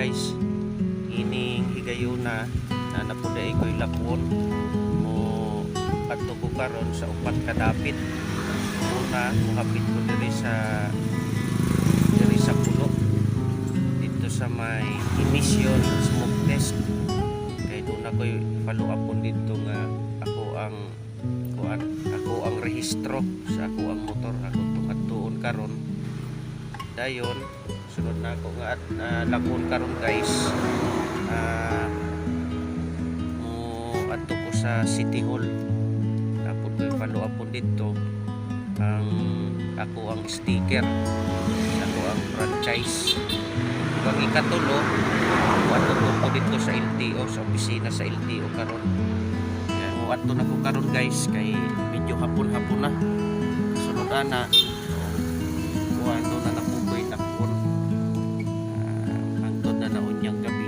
guys, ining higayuna na napuday ko'y lakon mo adto ko karon sa upat ka dapit. Una muhapit ko diri sa pulo dito sa may emission smoke test, kay doon ako'y follow upon dito nga ako ang rehistro sa ako ang motor, ako tuon karon dayon. Sunod na ako nga at lakon karon guys, mo adto ko sa City Hall, tapos ko'y follow upon dito ako ang sticker, ako ang franchise. Ang ikatulo adto ko dito sa LTO, sa opisina sa LTO karon. Adto na ko karon guys, kay medyo hapon-hapon na. Sunod na kuwano na nakukoy takon hangtod na naunyang gabi